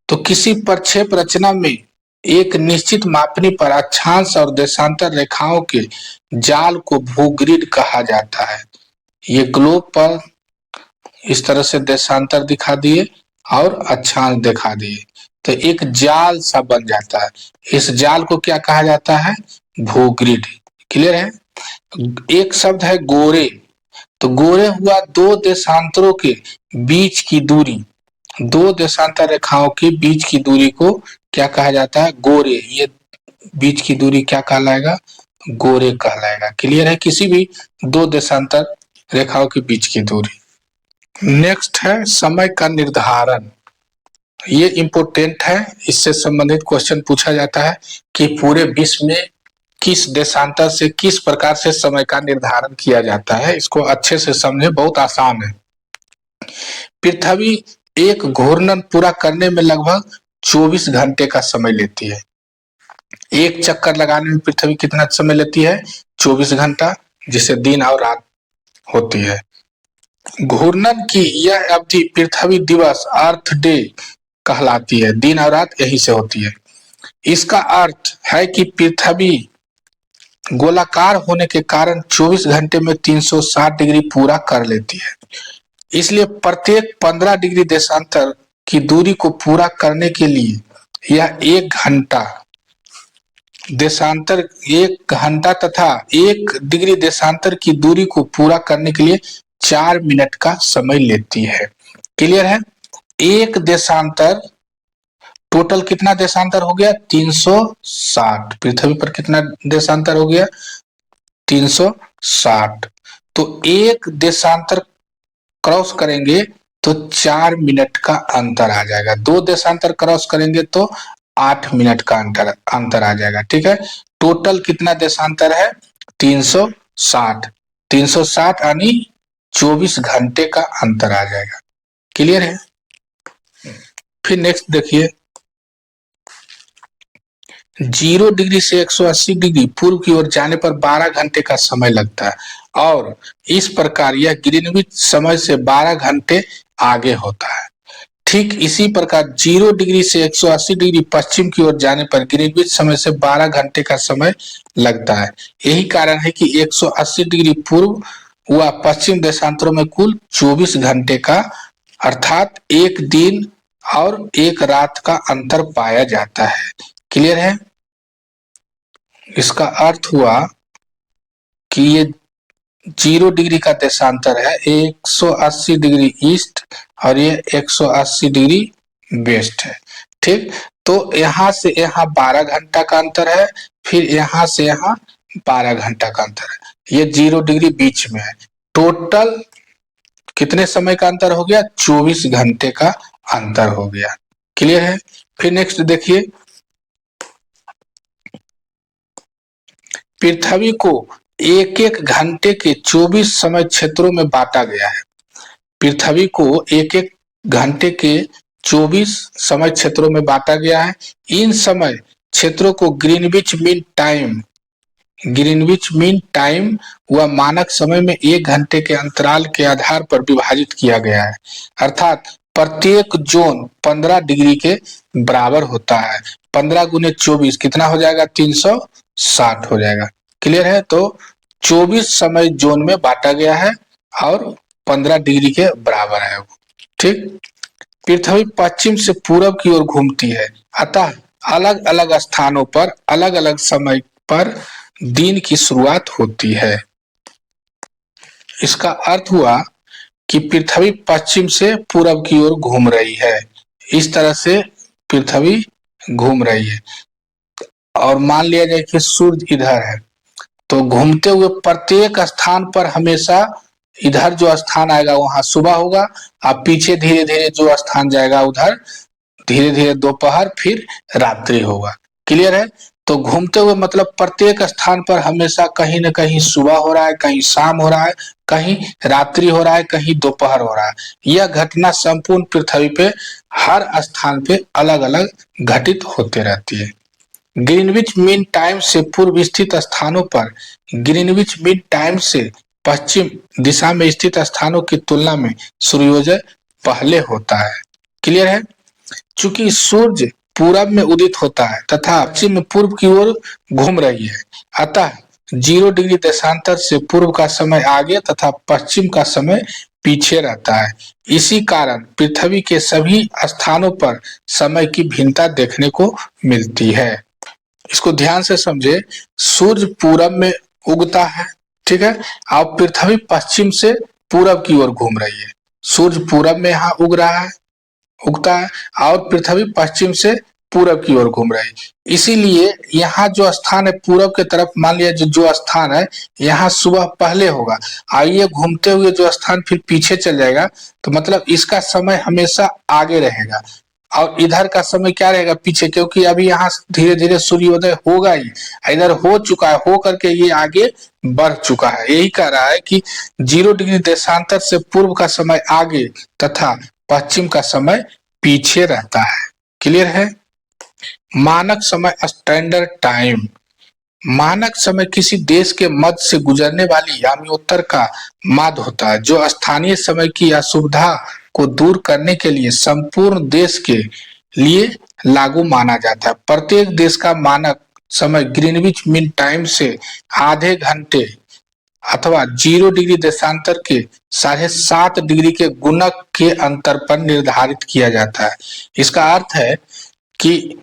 तो किसी प्रक्षेप रचना में एक निश्चित मापनी पर अक्षांश और देशांतर रेखाओं के जाल को भूग्रिड कहा जाता है। ये ग्लोब पर इस तरह से देशांतर दिखा दिए और अक्षांश दिखा दिए, तो एक जाल सा बन जाता है। इस जाल को क्या कहा जाता है, भूग्रिड। क्लियर है। एक शब्द है गोरे। तो गोरे हुआ दो देशांतरों के बीच की दूरी, दो देशांतर रेखाओं के बीच की दूरी को क्या कहा जाता है, गोरे। ये बीच की दूरी क्या कहलाएगा, गोरे कहलाएगा। क्लियर है, किसी भी दो देशांतर रेखाओं के बीच की दूरी। नेक्स्ट है समय का निर्धारण। ये इंपोर्टेंट है, इससे संबंधित क्वेश्चन पूछा जाता है कि पूरे विश्व में किस देशांतर से किस प्रकार से समय का निर्धारण किया जाता है। इसको अच्छे से समझे, बहुत आसान है। पृथ्वी एक घूर्णन पूरा करने में लगभग 24 घंटे का समय लेती है। एक चक्कर लगाने में पृथ्वी कितना समय लेती है, 24 घंटा, जिसे दिन और रात होती है। घूर्णन की यह अवधि पृथ्वी दिवस, अर्थ डे कहलाती है। दिन और रात यही से होती है। इसका अर्थ है कि पृथ्वी गोलाकार होने के कारण 24 घंटे में 360 डिग्री पूरा कर लेती है। इसलिए प्रत्येक 15 डिग्री देशांतर की दूरी को पूरा करने के लिए यह 1 घंटा देशांतर, 1 घंटा तथा 1 डिग्री देशांतर की दूरी को पूरा करने के लिए 4 मिनट का समय लेती है। क्लियर है। एक देशांतर, टोटल कितना देशांतर हो गया, 360। पृथ्वी पर कितना देशांतर हो गया, 360। तो एक देशांतर क्रॉस करेंगे तो 4 मिनट का अंतर आ जाएगा। 2 देशांतर क्रॉस करेंगे तो 8 मिनट का अंतर आ जाएगा। ठीक है, टोटल कितना देशांतर है, 360। 360 यानी 24 घंटे का अंतर आ जाएगा। क्लियर है। फिर नेक्स्ट देखिए, 0 डिग्री से 180 डिग्री पूर्व की ओर जाने पर 12 घंटे का समय लगता है और इस प्रकार यह ग्रीनविच समय से 12 घंटे आगे होता है। ठीक इसी प्रकार 0 डिग्री से 180 डिग्री पश्चिम की ओर जाने पर ग्रीनविच समय से 12 घंटे का समय लगता है। यही कारण है कि 180 डिग्री पूर्व व पश्चिम देशांतरों में कुल 24 घंटे का, अर्थात एक दिन और एक रात का अंतर पाया जाता है। क्लियर है। इसका अर्थ हुआ कि ये 0 डिग्री का देशांतर है, 180 डिग्री ईस्ट और ये 180 डिग्री वेस्ट है। ठीक, तो यहां से यहां 12 घंटा का अंतर है, फिर यहां से यहां 12 घंटा का अंतर है। ये 0 डिग्री बीच में है। टोटल कितने समय का अंतर हो गया? 24 घंटे का अंतर हो गया। क्लियर है? फिर नेक्स्ट देखिए, पृथ्वी को एक एक घंटे के 24 समय क्षेत्रों में बांटा गया है। पृथ्वी को एक एक घंटे के 24 समय क्षेत्रों में बांटा गया है। इन समय क्षेत्रों को ग्रीनविच मीन टाइम व मानक समय में 1 घंटे के अंतराल के आधार पर विभाजित किया गया है। अर्थात प्रत्येक जोन 15 डिग्री के बराबर होता है। 15 गुने 24 कितना हो जाएगा? 360 हो जाएगा। क्लियर है? तो 24 समय जोन में बांटा गया है और 15 डिग्री के बराबर है वो। ठीक। पृथ्वी पश्चिम से पूरब की ओर घूमती है, अतः अलग अलग स्थानों पर अलग अलग समय पर दिन की शुरुआत होती है। इसका अर्थ हुआ कि पृथ्वी पश्चिम से पूरब की ओर घूम रही है। इस तरह से पृथ्वी घूम रही है और मान लिया जाए कि सूर्य इधर है, तो घूमते हुए प्रत्येक स्थान पर हमेशा इधर जो स्थान आएगा वहां सुबह होगा और पीछे धीरे धीरे जो स्थान जाएगा उधर धीरे धीरे दोपहर फिर रात्रि होगा। क्लियर है? तो घूमते हुए मतलब प्रत्येक स्थान पर हमेशा कहीं न कहीं सुबह हो रहा है, कहीं शाम हो रहा है, कहीं रात्रि हो रहा है, कहीं दोपहर हो रहा है। यह घटना संपूर्ण पृथ्वी पे हर स्थान पे अलग अलग घटित होते रहती है। ग्रीनविच मीन टाइम से पूर्व स्थित स्थानों पर ग्रीनविच मीन टाइम से पश्चिम दिशा में स्थित स्थानों की तुलना में सूर्योदय पहले होता है। क्लियर है? चूंकि सूर्य पूरब में उदित होता है तथा पश्चिम में पूर्व की ओर घूम रही है, अतः 0 डिग्री देशांतर से पूर्व का समय आगे तथा पश्चिम का समय पीछे रहता है। इसी कारण पृथ्वी के सभी स्थानों पर समय की भिन्नता देखने को मिलती है। इसको ध्यान से समझे, सूर्य पूरब में उगता है, ठीक है, और पृथ्वी पश्चिम से पूरब की ओर घूम रही है। सूर्य पूरब में यहाँ उगता है और पृथ्वी पश्चिम से पूरब की ओर घूम रही है। इसीलिए यहाँ जो स्थान है पूरब के तरफ, मान लिया जो स्थान है यहाँ सुबह पहले होगा और ये घूमते हुए जो स्थान फिर पीछे चल जाएगा, तो मतलब इसका समय हमेशा आगे रहेगा और इधर का समय क्या रहेगा? पीछे, क्योंकि अभी यहाँ धीरे धीरे सूर्योदय होगा ही, इधर हो चुका है, हो करके ये आगे बढ़ चुका है। यही कह रहा है कि 0 डिग्री देशांतर से पूर्व का समय आगे तथा पश्चिम का समय पीछे रहता है। क्लियर है? मानक समय स्टैंडर्ड टाइम। मानक समय किसी देश के मध्य से गुजरने वाली यामियोत्तर का माध्य होता है, जो स्थानीय समय की असुविधा को दूर करने के लिए संपूर्ण देश के लिए लागू माना जाता है। प्रत्येक देश का मानक समय ग्रीनविच मीन टाइम से आधे घंटे अथवा 0 डिग्री देशांतर के 7.5 डिग्री के गुणक के अंतर पर निर्धारित किया जाता है। इसका अर्थ है कि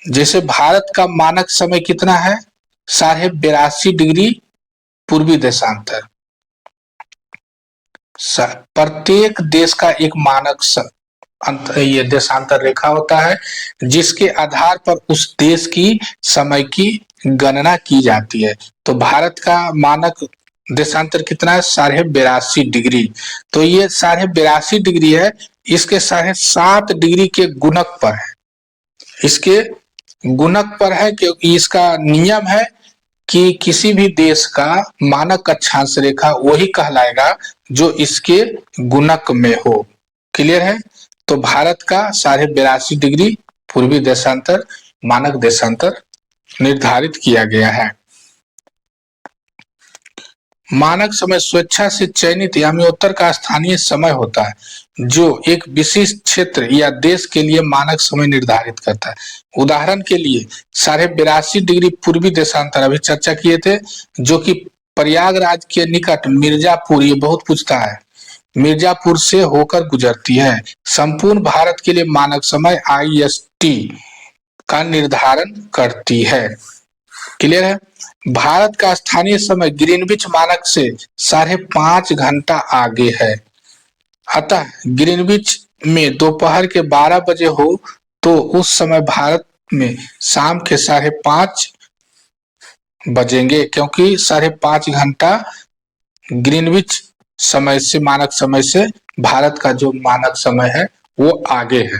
जैसे भारत का मानक समय कितना है? 82.5 डिग्री पूर्वी देशांतर। प्रत्येक देश का एक मानक ये देशांतर रेखा होता है जिसके आधार पर उस देश की समय की गणना की जाती है। तो भारत का मानक देशांतर कितना है? 82.5 डिग्री। तो ये 82.5 डिग्री है, इसके 7.5 डिग्री के गुणक पर है, इसके गुणक पर है, क्योंकि इसका नियम है कि किसी भी देश का मानक अक्षांश रेखा वही कहलाएगा जो इसके गुणक में हो। क्लियर है? तो भारत का 82.5 डिग्री पूर्वी देशांतर मानक देशांतर निर्धारित किया गया है। मानक समय स्वेच्छा से चयनित यामियोत्तर का स्थानीय समय होता है जो एक विशिष्ट क्षेत्र या देश के लिए मानक समय निर्धारित करता है। उदाहरण के लिए 82.5 डिग्री पूर्वी देशांतर अभी चर्चा किए थे, जो कि प्रयागराज के निकट मिर्जापुर, ये बहुत पूछता है, मिर्जापुर से होकर गुजरती है। संपूर्ण भारत के लिए मानक समय IST का निर्धारण करती है। क्लियर है? भारत का स्थानीय समय ग्रीनविच मानक से 5.5 घंटा आगे है, अतः ग्रीनविच में दोपहर के 12 बजे हो तो उस समय भारत में शाम के 5:30 बजेंगे, क्योंकि 5.5 घंटा ग्रीनविच समय से, मानक समय से भारत का जो मानक समय है वो आगे है।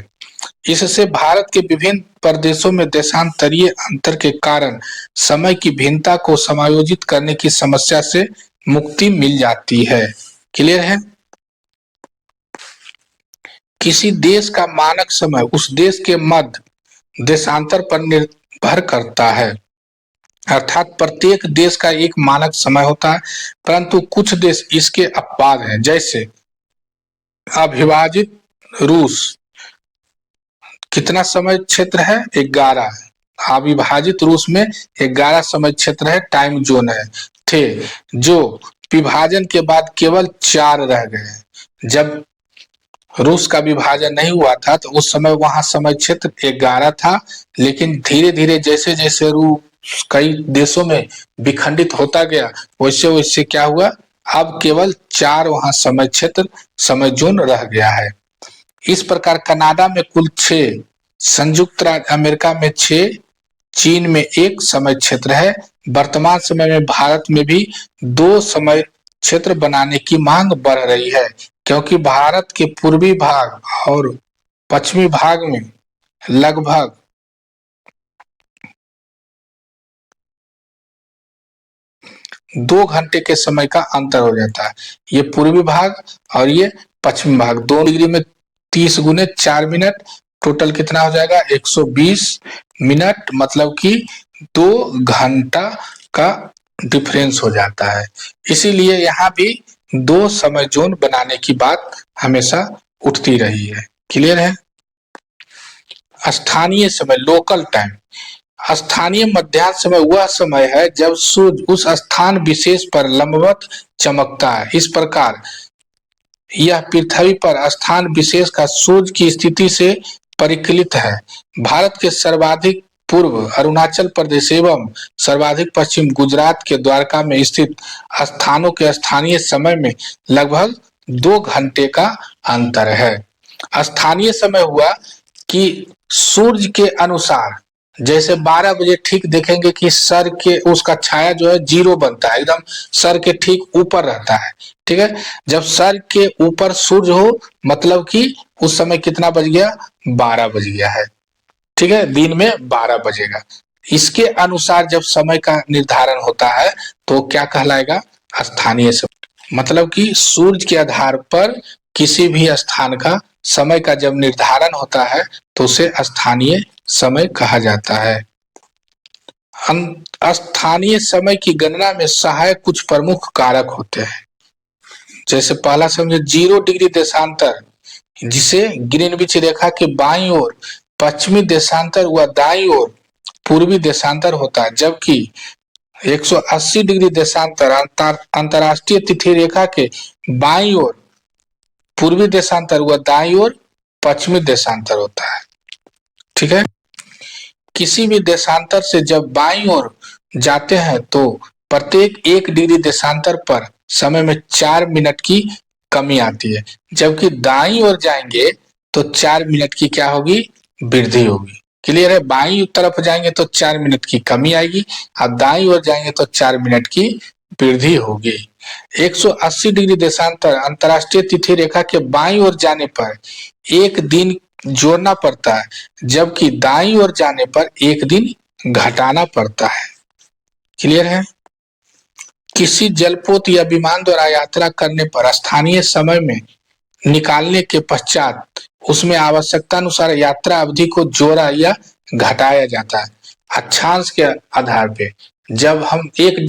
इससे भारत के विभिन्न प्रदेशों में देशांतरीय अंतर के कारण समय की भिन्नता को समायोजित करने की समस्या से मुक्ति मिल जाती है। क्लियर है? किसी देश का मानक समय उस देश के मध्य देशांतर पर निर्भर करता है, अर्थात प्रत्येक देश का एक मानक समय होता है, परंतु कुछ देश इसके अपवाद हैं। जैसे अविभाजित रूस, कितना समय क्षेत्र है? 11 है। अविभाजित रूस में 11 समय क्षेत्र है, टाइम जोन है थे, जो विभाजन के बाद केवल 4 रह गए। जब रूस का विभाजन नहीं हुआ था तो उस समय वहां समय क्षेत्र 11 था, लेकिन धीरे धीरे जैसे जैसे रूस कई देशों में विखंडित होता गया, वैसे वैसे क्या हुआ, अब केवल 4 वहां समय क्षेत्र, समय जोन रह गया है। इस प्रकार कनाडा में कुल 6, संयुक्त राज्य अमेरिका में 6, चीन में 1 समय क्षेत्र है। वर्तमान समय में भारत में भी 2 समय क्षेत्र बनाने की मांग बढ़ रही है, क्योंकि भारत के पूर्वी भाग और पश्चिमी भाग में लगभग 2 घंटे के समय का अंतर हो जाता है। ये पूर्वी भाग और ये पश्चिमी भाग, 2 डिग्री में 30 गुने 4 मिनट, टोटल कितना हो जाएगा? 120 मिनट, मतलब कि 2 घंटा का डिफरेंस हो जाता है। इसीलिए यहाँ भी 2 समय जोन बनाने की बात हमेशा उठती रही है। क्लियर है? स्थानीय समय, लोकल टाइम। स्थानीय मध्याह्न समय वह समय है जब सूर्य उस स्थान विशेष पर लंबवत चमकता है। इस प्रकार यह पृथ्वी पर स्थान विशेष का सूर्य की स्थिति से परिकलित है। भारत के सर्वाधिक पूर्व अरुणाचल प्रदेश एवं सर्वाधिक पश्चिम गुजरात के द्वारका में स्थित स्थानों के स्थानीय समय में लगभग 2 घंटे का अंतर है। स्थानीय समय हुआ कि सूर्य के अनुसार, जैसे 12 बजे ठीक देखेंगे कि सर के उसका छाया जो है 0 बनता है, एकदम सर के ठीक ऊपर रहता है। ठीक है, जब सर के ऊपर सूर्य हो मतलब कि उस समय कितना बज गया? 12 बज गया है। ठीक है, दिन में 12 बजेगा। इसके अनुसार जब समय का निर्धारण होता है तो क्या कहलाएगा? स्थानीय समय। मतलब कि सूर्य के आधार पर किसी भी स्थान का समय का जब निर्धारण होता है तो उसे स्थानीय समय कहा जाता है। स्थानीय समय की गणना में सहायक कुछ प्रमुख कारक होते हैं। जैसे पहला समझे 0 डिग्री देशांतर, जिसे ग्रीनविच रेखा के बाईं ओर पश्चिमी देशांतर व दाईं ओर पूर्वी देशांतर होता है, जबकि 180 डिग्री देशांतर अंतरराष्ट्रीय तिथि रेखा के बाईं ओर पूर्वी देशांतर व दाईं ओर पश्चिमी देशांतर होता है। ठीक है, किसी भी देशांतर से जब बाईं ओर जाते हैं तो प्रत्येक 1 डिग्री देशांतर पर समय में 4 मिनट की कमी आती है, जबकि दाईं ओर जाएंगे तो 4 मिनट की क्या होगी? वृद्धि होगी। क्लियर है? बाईं तरफ जाएंगे तो 4 मिनट की कमी आएगी, और दाईं ओर जाएंगे तो 4 मिनट की वृद्धि होगी। 180 डिग्री देशांतर अंतरराष्ट्रीय तिथि रेखा के बाईं ओर जाने पर 1 दिन जोड़ना पड़ता है, जबकि दाईं ओर जाने पर 1 दिन घटाना पड़ता है। क्लियर है? किसी जलपोत या विमान द्वारा यात्रा करने पर स्थानीय समय में निकालने के पश्चात उसमें आवश्यकता अनुसार यात्रा अवधि को जोड़ा या घटाया जाता है। अक्षांश के आधार पे जब हम 1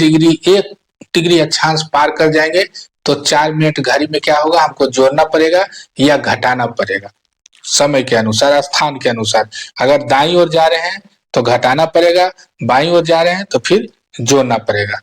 डिग्री अक्षांश पार कर जाएंगे तो 4 मिनट घड़ी में क्या होगा? हमको जोड़ना पड़ेगा या घटाना पड़ेगा, समय के अनुसार, स्थान के अनुसार। अगर दाईं ओर जा रहे हैं तो घटाना पड़ेगा, बाईं ओर जा रहे हैं तो फिर जोड़ना पड़ेगा।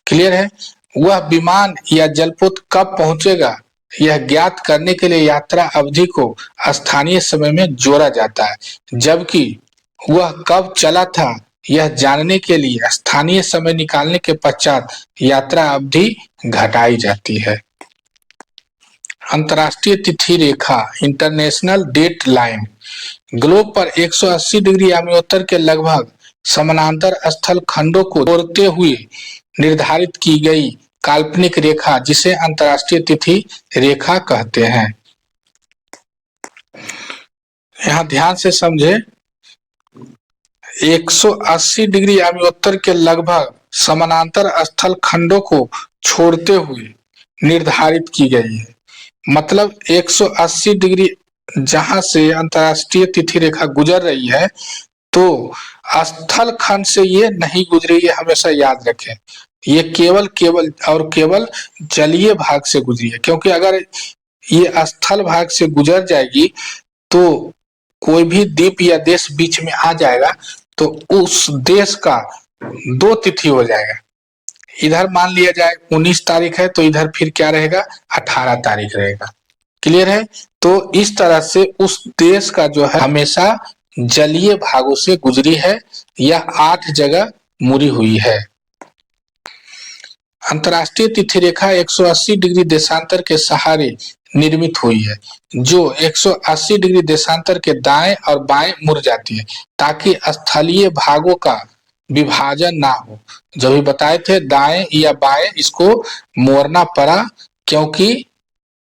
क्लियर है? वह विमान या जलपोत कब पहुंचेगा यह ज्ञात करने के लिए यात्रा अवधि को स्थानीय समय में जोड़ा जाता है, जबकि वह कब चला था यह जानने के लिए स्थानीय समय निकालने के पश्चात यात्रा अवधि घटाई जाती है। अंतरराष्ट्रीय तिथि रेखा, इंटरनेशनल डेट लाइन, ग्लोब पर 180 डिग्री यानी उत्तर के लगभग समानांतर स्थल खंडों को जोड़ते हुए निर्धारित की गई काल्पनिक रेखा जिसे अंतर्राष्ट्रीय तिथि रेखा कहते हैं। यहाँ ध्यान से समझे, 180 डिग्री अम्योत्तर के लगभग समानांतर स्थल खंडों को छोड़ते हुए निर्धारित की गई है। मतलब 180 डिग्री जहां से अंतर्राष्ट्रीय तिथि रेखा गुजर रही है तो स्थल खंड से ये नहीं गुजरी, ये हमेशा याद रखें। ये केवल जलीय भाग से गुजरी है, क्योंकि अगर ये स्थल भाग से गुजर जाएगी तो कोई भी द्वीप या देश बीच में आ जाएगा तो उस देश का 2 तिथि हो जाएगा। इधर मान लिया जाए 19 तारीख है तो इधर फिर क्या रहेगा, 18 तारीख रहेगा। क्लियर है? तो इस तरह से उस देश का जो है हमेशा जलीय भागों से गुजरी है। यह 8 जगह मुड़ी हुई है। अंतर्राष्ट्रीय तिथि रेखा 180 डिग्री देशांतर के सहारे निर्मित हुई है, जो 180 डिग्री देशांतर के दाएं और बाएं मुड़ जाती है ताकि स्थलीय भागों का विभाजन ना हो। जो भी बताए थे दाएं या बाएं, इसको मोड़ना पड़ा क्योंकि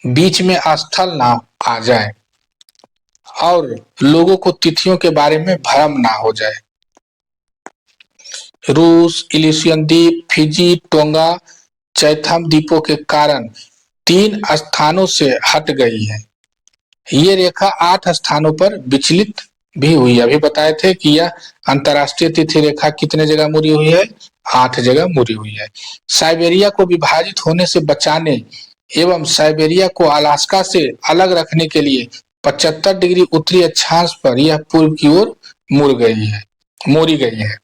बीच में स्थल ना आ जाए और लोगों को तिथियों के बारे में भ्रम ना हो जाए। रूस, इलिशियन द्वीप, फिजी, टोंगा, चैथम द्वीपों के कारण 3 स्थानों से हट गई है। ये रेखा 8 स्थानों पर विचलित भी हुई। अभी बताए थे कि यह अंतर्राष्ट्रीय तिथि रेखा कितने जगह मुड़ी हुई है, 8 जगह मुड़ी हुई है। साइबेरिया को विभाजित होने से बचाने एवं साइबेरिया को अलास्का से अलग रखने के लिए 75 डिग्री उत्तरी अक्षांश पर यह पूर्व की ओर मोड़ी गई है।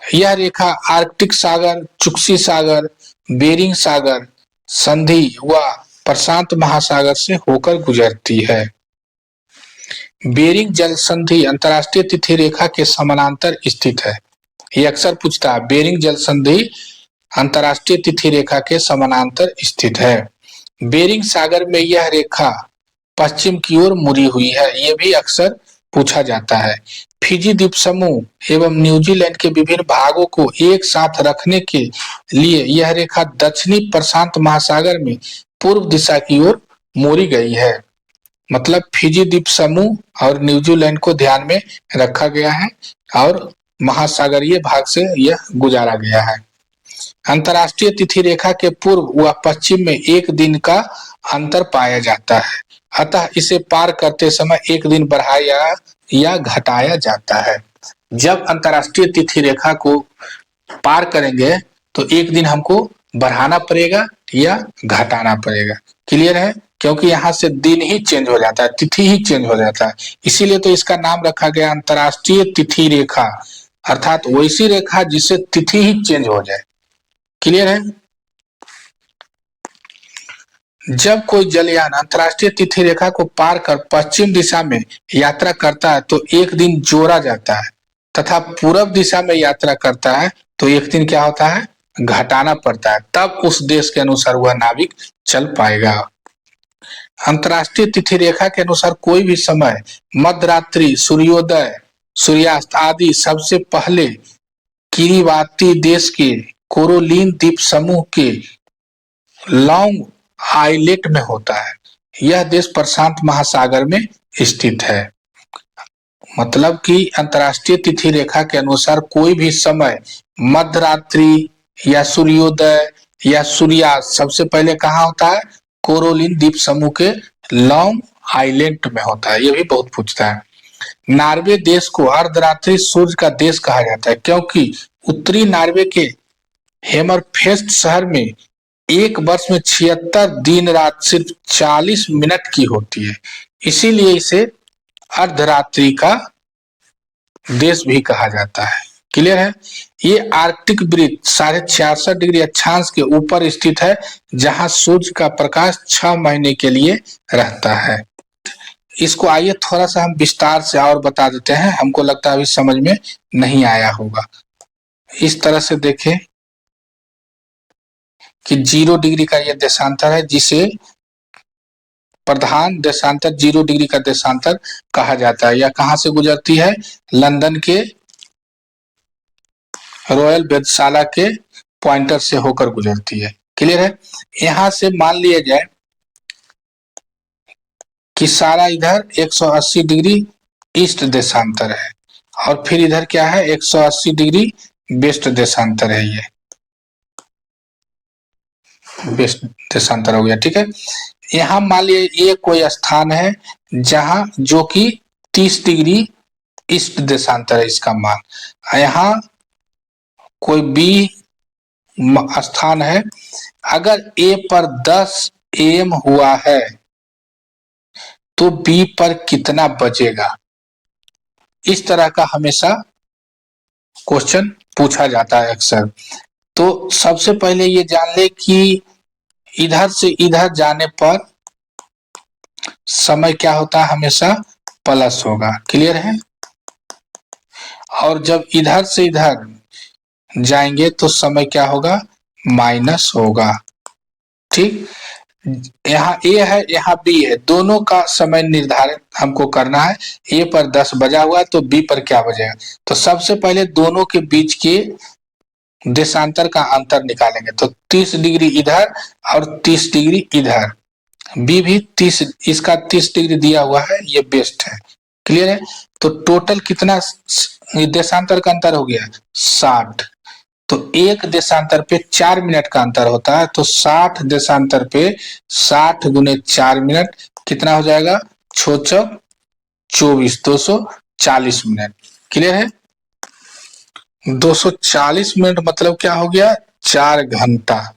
यह रेखा आर्कटिक सागर, चुक्सी सागर, बेरिंग सागर संधि व प्रशांत महासागर से होकर गुजरती है। बेरिंग जल संधि अंतर्राष्ट्रीय तिथि रेखा के समानांतर स्थित है। ये अक्सर पूछता है, बेरिंग जल संधि अंतर्राष्ट्रीय तिथि रेखा के समानांतर स्थित है। बेरिंग सागर में यह रेखा पश्चिम की ओर मुड़ी हुई है। यह भी अक्सर पूछा जाता है। फिजी द्वीप समूह एवं न्यूजीलैंड के विभिन्न भागों को एक साथ रखने के लिए यह रेखा दक्षिणी प्रशांत महासागर में पूर्व दिशा की ओर मोड़ी गई है। मतलब फिजी द्वीप समूह और न्यूजीलैंड को ध्यान में रखा गया है और महासागरीय भाग से यह गुजारा गया है। अंतर्राष्ट्रीय तिथि रेखा के पूर्व व पश्चिम में 1 दिन का अंतर पाया जाता है, अतः इसे पार करते समय 1 दिन बढ़ाया या घटाया जाता है। जब अंतर्राष्ट्रीय तिथि रेखा को पार करेंगे तो 1 दिन हमको बढ़ाना पड़ेगा या घटाना पड़ेगा। क्लियर है? क्योंकि यहाँ से दिन ही चेंज हो जाता है, तिथि ही चेंज हो जाता है, इसीलिए तो इसका नाम रखा गया अंतर्राष्ट्रीय तिथि रेखा, अर्थात वैसी रेखा जिससे तिथि ही चेंज हो जाए। क्लियर है? जब कोई जलयान अंतर्राष्ट्रीय तिथि रेखा को पार कर पश्चिम दिशा में यात्रा करता है तो 1 दिन जोड़ा जाता है तथा पूर्व दिशा में यात्रा करता है तो 1 दिन क्या होता है, घटाना पड़ता है। तब उस देश के अनुसार वह नाविक चल पाएगा। अंतर्राष्ट्रीय तिथि रेखा के अनुसार कोई भी समय मध्यरात्रि, सूर्योदय, सूर्यास्त आदि सबसे पहले किरीबाती देश के कोरोलिन द्वीप समूह के लॉन्ग आइलेट में होता है। यह देश प्रशांत महासागर में स्थित है। मतलब कि अंतर्राष्ट्रीय तिथि रेखा के अनुसार कोई भी समय मध्यरात्रि या सूर्योदय या सूर्यास्त सबसे पहले कहाँ होता है, कोरोलिन द्वीप समूह के लॉन्ग आइलैंड में होता है। ये भी बहुत पूछता है। नॉर्वे देश को अर्धरात्रि सूर्य का देश कहा जाता है क्योंकि उत्तरी नॉर्वे के हेमरफेस्ट शहर में 1 वर्ष में 76 दिन रात सिर्फ 40 मिनट की होती है, इसीलिए इसे अर्धरात्रि का देश भी कहा जाता है। क्लियर है? ये आर्कटिक वृत्त 66.5 डिग्री अक्षांश के ऊपर स्थित है जहां सूर्य का प्रकाश 6 महीने के लिए रहता है। इसको आइए थोड़ा सा हम विस्तार से और बता देते हैं, हमको लगता है अभी समझ में नहीं आया होगा। इस तरह से देखें कि 0 डिग्री का यह देशांतर है जिसे प्रधान देशांतर 0 डिग्री का देशांतर कहा जाता है। यह कहां से गुजरती है, लंदन के रॉयल वेधशाला के पॉइंटर से होकर गुजरती है। क्लियर है। यहां से मान लिया जाए कि सारा इधर 180 डिग्री ईस्ट देशांतर है और फिर इधर क्या है 180 डिग्री वेस्ट देशांतर है। ये वेस्ट देशांतर हो गया। ठीक है। यहां मान लिया ये कोई स्थान है जहां जो कि 30 डिग्री ईस्ट देशांतर है इसका मान। यहाँ कोई बी स्थान है, अगर ए पर 10 AM हुआ है तो बी पर कितना बचेगा, इस तरह का हमेशा क्वेश्चन पूछा जाता है अक्सर। तो सबसे पहले ये जान ले कि इधर से इधर जाने पर समय क्या होता है, हमेशा प्लस होगा। क्लियर है। और जब इधर से इधर जाएंगे तो समय क्या होगा, माइनस होगा। ठीक। यहाँ ए है यहाँ बी है, दोनों का समय निर्धारित हमको करना है। ए पर 10 बजा हुआ है तो बी पर क्या बजेगा। तो सबसे पहले दोनों के बीच के देशांतर का अंतर निकालेंगे। तो 30 डिग्री इधर और 30 डिग्री इधर, बी भी 30, इसका 30 डिग्री दिया हुआ है, ये बेस्ट है। क्लियर है। तो टोटल कितना देशांतर का अंतर हो गया, 60। तो एक देशांतर पे 4 मिनट का अंतर होता है, तो 60 देशांतर पे 60 गुने 4 मिनट कितना हो जाएगा, 6 24, 240 मिनट। क्लियर है। 240 मिनट मतलब क्या हो गया, 4 घंटा।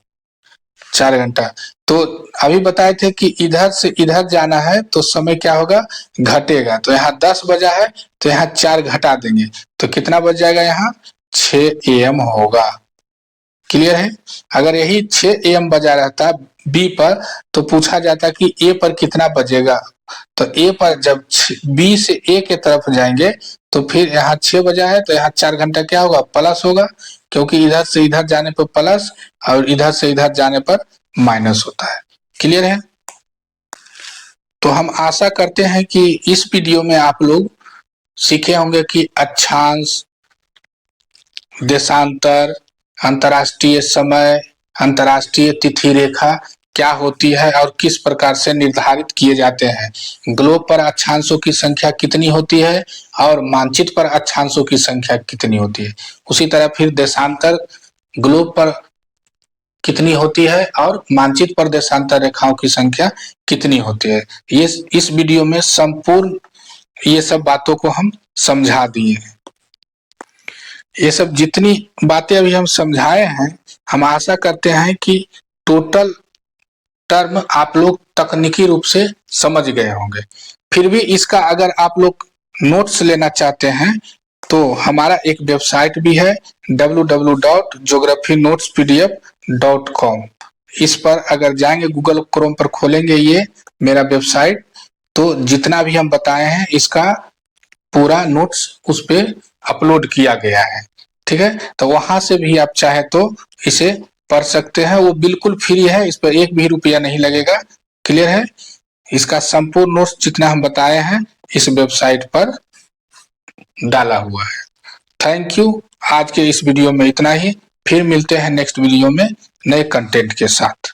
4 घंटा। तो अभी बताए थे कि इधर से इधर जाना है तो समय क्या होगा, घटेगा। तो यहाँ 10 बजा है तो यहाँ 4 घटा देंगे तो कितना बच जाएगा, यहाँ 6 AM होगा। क्लियर है। अगर यही 6 AM बजा रहता बी पर तो पूछा जाता कि ए पर कितना बजेगा। तो ए पर जब बी से ए के तरफ जाएंगे तो फिर यहाँ 6 बजा है तो यहाँ 4 घंटा क्या होगा, प्लस होगा, क्योंकि इधर से इधर जाने पर प्लस और इधर से इधर जाने पर माइनस होता है। क्लियर है। तो हम आशा करते हैं कि इस वीडियो में आप लोग सीखे होंगे कि अक्षांश, देशांतर, अंतर्राष्ट्रीय समय, अंतर्राष्ट्रीय तिथि रेखा क्या होती है और किस प्रकार से निर्धारित किए जाते हैं। ग्लोब पर अक्षांशों की संख्या कितनी होती है और मानचित्र पर अक्षांशों की संख्या कितनी होती है। उसी तरह फिर देशांतर ग्लोब पर कितनी होती है और मानचित्र पर देशांतर रेखाओं की संख्या कितनी होती है। ये इस वीडियो में संपूर्ण ये सब बातों को हम समझा दिए हैं। ये सब जितनी बातें अभी हम समझाए हैं, हम आशा करते हैं कि टोटल टर्म आप लोग तकनीकी रूप से समझ गए होंगे। फिर भी इसका अगर आप लोग नोट्स लेना चाहते हैं तो हमारा एक वेबसाइट भी है www.geographynotespdf.com। इस पर अगर जाएंगे, गूगल क्रोम पर खोलेंगे ये मेरा वेबसाइट, तो जितना भी हम बताए हैं इसका पूरा नोट्स उस पे अपलोड किया गया है। ठीक है। तो वहां से भी आप चाहे तो इसे पढ़ सकते हैं, वो बिल्कुल फ्री है, इस पर 1 भी रुपया नहीं लगेगा। क्लियर है। इसका संपूर्ण नोट्स जितना हम बताए हैं इस वेबसाइट पर डाला हुआ है। Thank you. आज के इस वीडियो में इतना ही, फिर मिलते हैं नेक्स्ट वीडियो में नए कंटेंट के साथ।